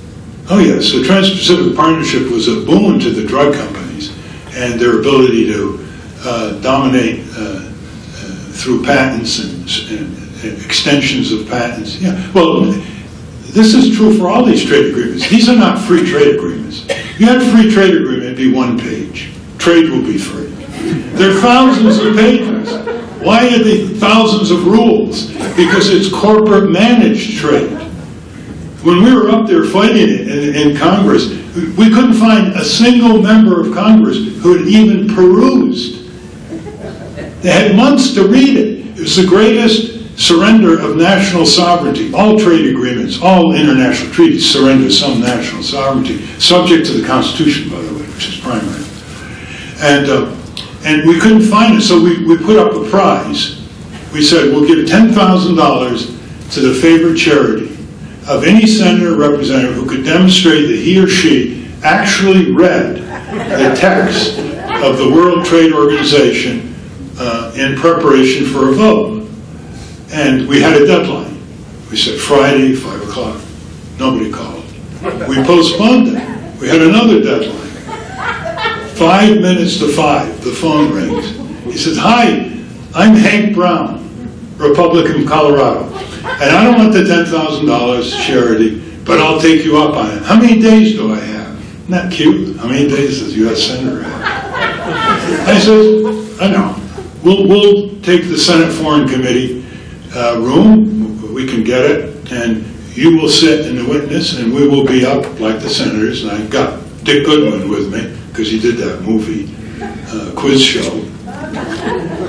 B: Oh, yes. The Trans-Pacific Partnership was a boon to the drug companies and their ability to dominate through patents and extensions of patents. Yeah. Well, this is true for all these trade agreements. These are not free trade agreements. If you had a free trade agreement, it'd be one page. Trade will be free. There are thousands of pages. Why are there thousands of rules? Because it's corporate managed trade. When we were up there fighting it in Congress, we couldn't find a single member of Congress who had even perused. They had months to read it. It was the greatest surrender of national sovereignty. All trade agreements, all international treaties surrender some national sovereignty, subject to the Constitution, by the way, which is primary. And we couldn't find it, so we put up a prize. We said, we'll give $10,000 to the favorite charity of any senator or representative who could demonstrate that he or she actually read the text of the World Trade Organization in preparation for a vote. And we had a deadline. We said Friday, 5 o'clock. Nobody called. We postponed it. We had another deadline. 5 minutes to 5, the phone rings. He says, hi, I'm Hank Brown, Republican from Colorado. And I don't want the $10,000 charity, but I'll take you up on it. How many days do I have? Isn't that cute? How many days does the U.S. Senator have? I said, I know. We'll take the Senate Foreign Committee room. We can get it. And you will sit in the witness, and we will be up like the senators. And I've got Dick Goodwin with me, because he did that movie, quiz show.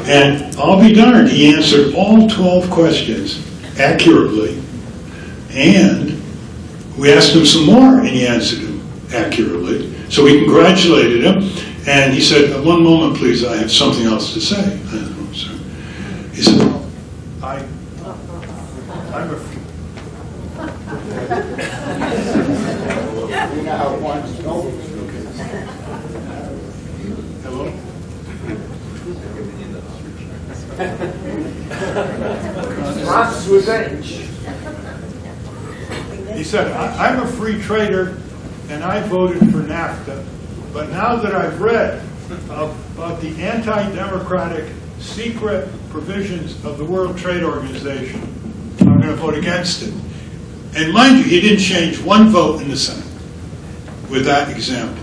B: And I'll be darned, he answered all 12 questions accurately. And we asked him some more, and he answered them accurately. So we congratulated him. And he said, "One moment, please, I have something else to say." He said, I'm a... Hello?
D: Rock's revenge.
B: He said, I'm a free trader, and I voted for NAFTA, but now that I've read about the anti-democratic secret provisions of the World Trade Organization, I'm going to vote against it. And mind you, he didn't change one vote in the Senate with that example.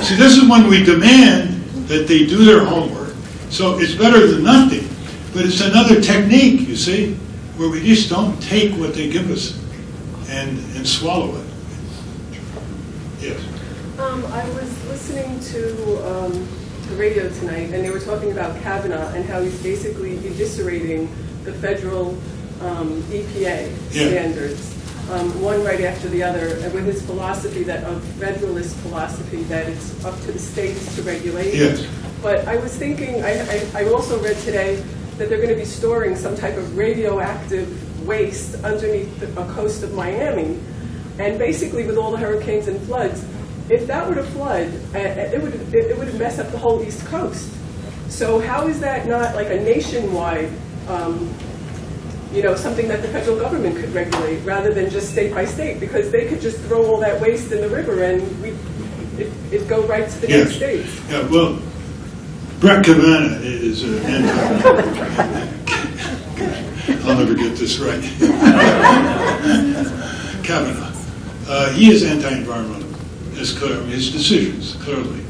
B: See, this is when we demand that they do their homework. So it's better than nothing, but it's another technique, you see, where we just don't take what they give us and swallow it. Yes?
F: I was listening to the radio tonight, and they were talking about Kavanaugh and how he's basically eviscerating the federal EPA standards, one right after the other, and with his philosophy of federalist philosophy that it's up to the states to regulate.
B: Yes.
F: But I was thinking, I also read today that they're going to be storing some type of radioactive waste underneath a coast of Miami, and basically with all the hurricanes and floods, if that were to flood, it would mess up the whole East Coast. So how is that not like a nationwide, something that the federal government could regulate rather than just state by state? Because they could just throw all that waste in the river and it'd go right to the next states.
B: Yeah, well, Brett Kavanaugh is an I'll never get this right. Kavanaugh. He is anti-environmental. It's clear. I mean, his decisions, clearly.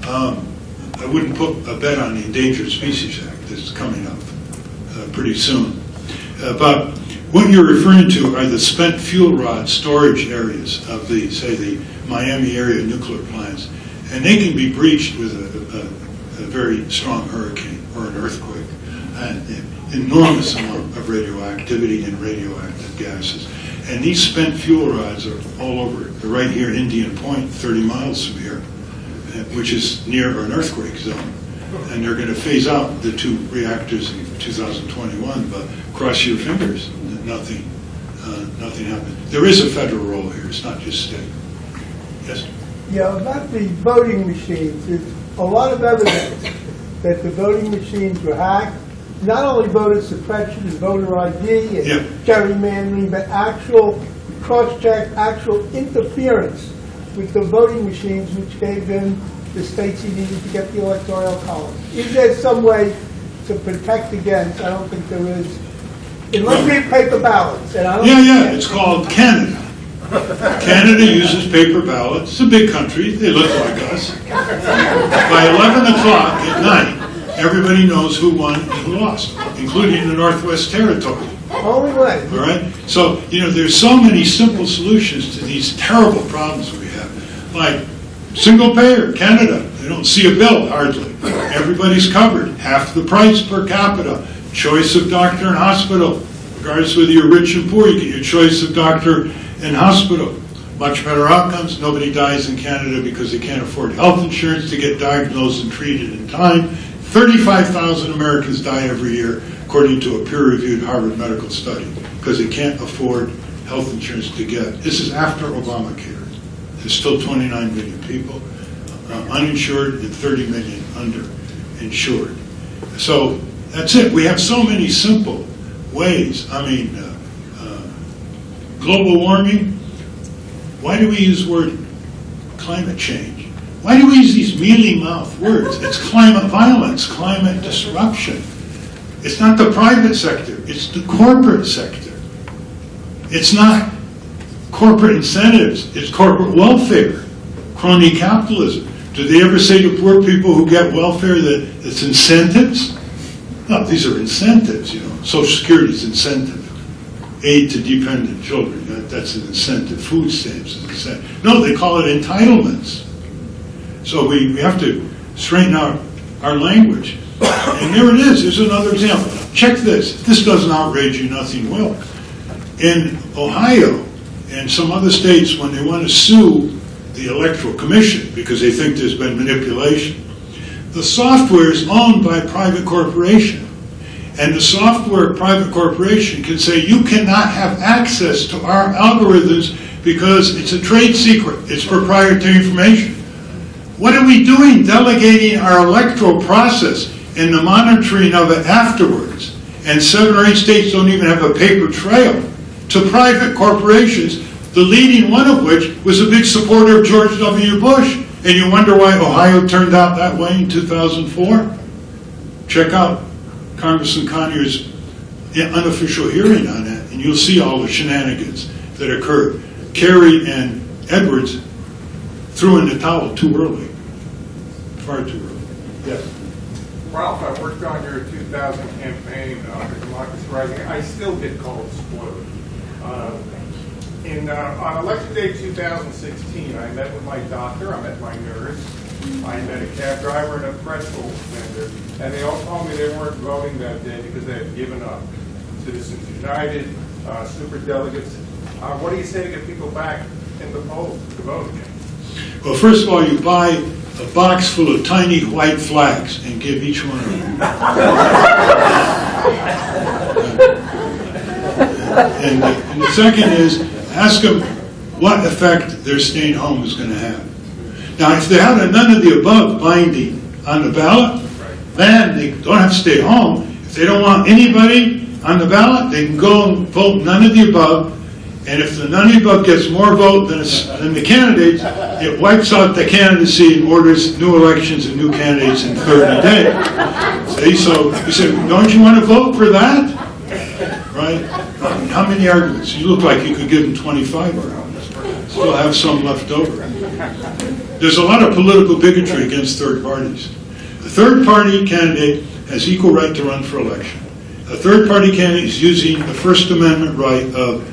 B: I wouldn't put a bet on the Endangered Species Act that's coming up pretty soon. But what you're referring to are the spent fuel rod storage areas of the, say, the Miami area nuclear plants. And they can be breached with a very strong hurricane or an earthquake. An enormous amount of radioactivity and radioactive gases. And these spent fuel rods are all over. They're right here, Indian Point, 30 miles from here, which is near an earthquake zone. And they're going to phase out the 2 reactors in 2021, but cross your fingers that nothing happens. There is a federal role here. It's not just state. Yes?
G: Yeah, about the voting machines, there's a lot of evidence that the voting machines were hacked. Not only voter suppression and voter ID and gerrymandering, but actual cross-check, actual interference with the voting machines, which gave them the states he needed to get the electoral college. Is there some way to protect against? I don't think there is. Unless we have paper ballots. And I don't
B: It's called Canada. Canada uses paper ballots. It's a big country. They look like us. By 11 o'clock at night, everybody knows who won and who lost, including the Northwest Territory.
G: Only way.
B: All right? So, there's so many simple solutions to these terrible problems we have. Like single payer, Canada. They don't see a bill, hardly. Everybody's covered. Half the price per capita. Choice of doctor and hospital. Regardless whether you're rich and poor, you get your choice of doctor and hospital. Much better outcomes. Nobody dies in Canada because they can't afford health insurance to get diagnosed and treated in time. 35,000 Americans die every year, according to a peer-reviewed Harvard medical study, because they can't afford health insurance to get. This is after Obamacare. There's still 29 million people uninsured and 30 million underinsured. So that's it. We have so many simple ways. I mean, global warming. Why do we use the word climate change? Why do we use these mealy-mouthed words? It's climate violence, climate disruption. It's not the private sector, it's the corporate sector. It's not corporate incentives, it's corporate welfare, crony capitalism. Do they ever say to poor people who get welfare that it's incentives? No, these are incentives, Social Security is incentive. aid to dependent children. That's an incentive. Food stamps is an incentive. No, they call it entitlements. So we have to straighten out our language. And there it is. There's another example. Check this. If this doesn't outrage you, nothing will. In Ohio and some other states, when they want to sue the Electoral Commission because they think there's been manipulation, the software is owned by a private corporation. And the software private corporation can say, you cannot have access to our algorithms because it's a trade secret. It's proprietary information. What are we doing delegating our electoral process and the monitoring of it afterwards? And 7 or 8 states don't even have a paper trail to private corporations, the leading one of which was a big supporter of George W. Bush. And you wonder why Ohio turned out that way in 2004? Check out Congressman Conyers' unofficial hearing on that, and you'll see all the shenanigans that occurred. Kerry and Edwards threw in the towel too early, far too early. Yes.
H: Ralph, I worked on your 2000 campaign, for Democracy Rising. I still get called spoiled. On Election Day 2016, I met with my doctor, I met my nurse, I met a cab driver and a pretzel vendor, and they all told me they weren't voting that day because they had given up. Citizens United, superdelegates. What do you say to get people back in the polls to vote again?
B: Well, first of all, you buy a box full of tiny white flags and give each one of them. And the second is, ask them what effect their staying home is going to have. Now, if they have a none of the above binding on the ballot, then they don't have to stay home. If they don't want anybody on the ballot, they can go and vote none of the above. And if the none of the above gets more vote than the candidates, it wipes out the candidacy and orders new elections and new candidates in 30 days. See, so you say, don't you want to vote for that? Right? How many arguments? You look like you could give them 25 arguments. Still have some left over. There's a lot of political bigotry against third parties. A third party candidate has equal right to run for election. A third party candidate is using the First Amendment right of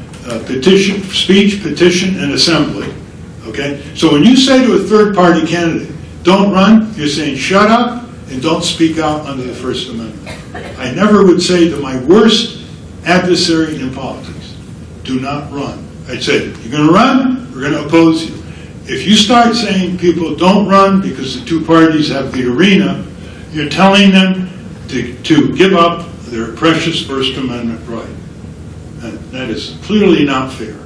B: petition, speech, petition, and assembly. Okay? So when you say to a third party candidate, don't run, you're saying shut up and don't speak out under the First Amendment. I never would say to my worst adversary in politics, do not run. I'd say, you're going to run, we're going to oppose you. If you start saying people don't run because the two parties have the arena, you're telling them to give up their precious First Amendment right. And that is clearly not fair.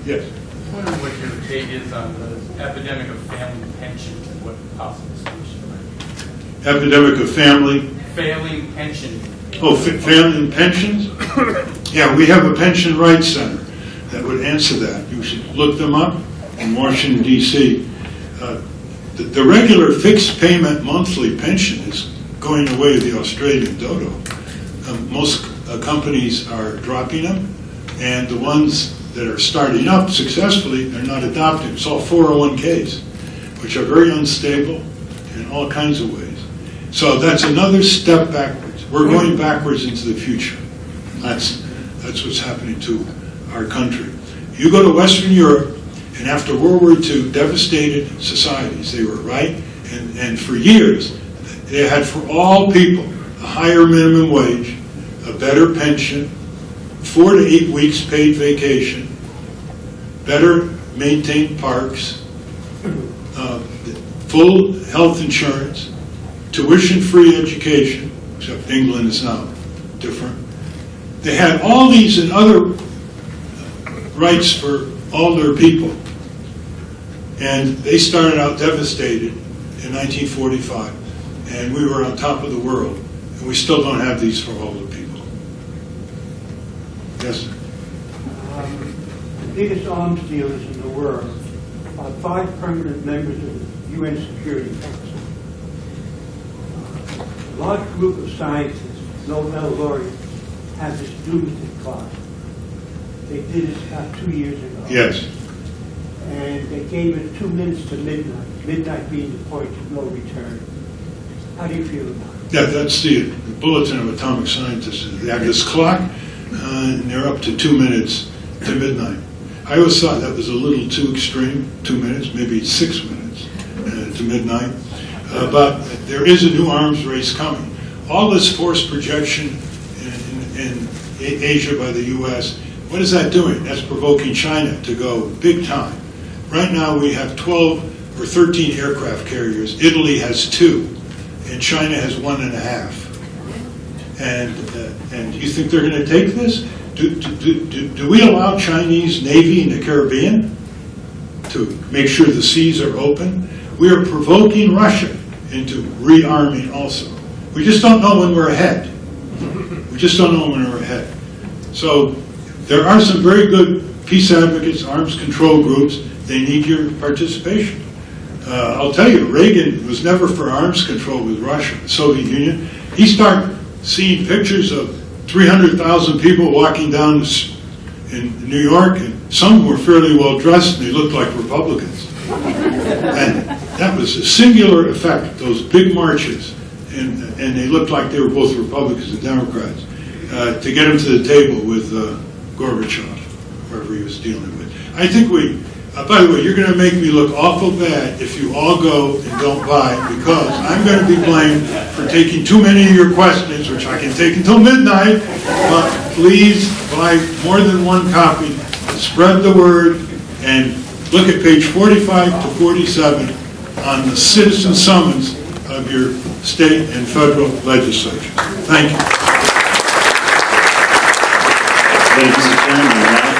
B: Yes?
I: I wonder what your take is on the epidemic of family pensions and what possible solution might be.
B: Epidemic of family?
I: Failing pension.
B: Oh, family pensions? Yeah, we have a pension rights center that would answer that. You should look them up in Washington, D.C. The regular fixed payment monthly pension is going away with the Australian dodo. Most companies are dropping them, and the ones that are starting up successfully are not adopting. It's all 401ks, which are very unstable in all kinds of ways. So that's another step backwards. We're going backwards into the future. That's what's happening to our country. You go to Western Europe, and after World War II, devastated societies, they were right, and for years, they had for all people a higher minimum wage, a better pension, 4 to 8 weeks paid vacation, better maintained parks, full health insurance, tuition-free education, except England is now different. They had all these and other rights for all their people. And they started out devastated in 1945. And we were on top of the world. And we still don't have these for all the people. Yes, sir.
J: The biggest arms dealers in the world are 5 permanent members of the UN Security Council. A large group of scientists, Nobel laureates, have this doomsday clock. They did this about 2 years ago.
B: Yes.
J: And they gave it 2 minutes to midnight, midnight being the point of no return. How do you feel about it?
B: Yeah, that's the Bulletin of Atomic Scientists. They have this clock and they're up to 2 minutes to midnight. I always thought that was a little too extreme, 2 minutes, maybe 6 minutes to midnight. But there is a new arms race coming. All this force projection in Asia by the U.S., what is that doing? That's provoking China to go big time. Right now we have 12 or 13 aircraft carriers. Italy has 2, and China has 1.5. And you think they're going to take this? Do we allow Chinese Navy in the Caribbean to make sure the seas are open? We are provoking Russia into rearming also. We just don't know when we're ahead. We just don't know when we're ahead. So there are some very good peace advocates, arms control groups. They need your participation. I'll tell you, Reagan was never for arms control with Russia, the Soviet Union. He started seeing pictures of 300,000 people walking down in New York, and some were fairly well dressed, and they looked like Republicans. And that was a singular effect, those big marches, and they looked like they were both Republicans and Democrats, to get them to the table with Gorbachev, whoever he was dealing with. I think by the way, you're going to make me look awful bad if you all go and don't buy, because I'm going to be blamed for taking too many of your questions, which I can take until midnight. But please buy more than one copy, spread the word, and look at page 45 to 47 on the citizen summons of your state and federal legislature. Thank you.
A: Ladies and gentlemen,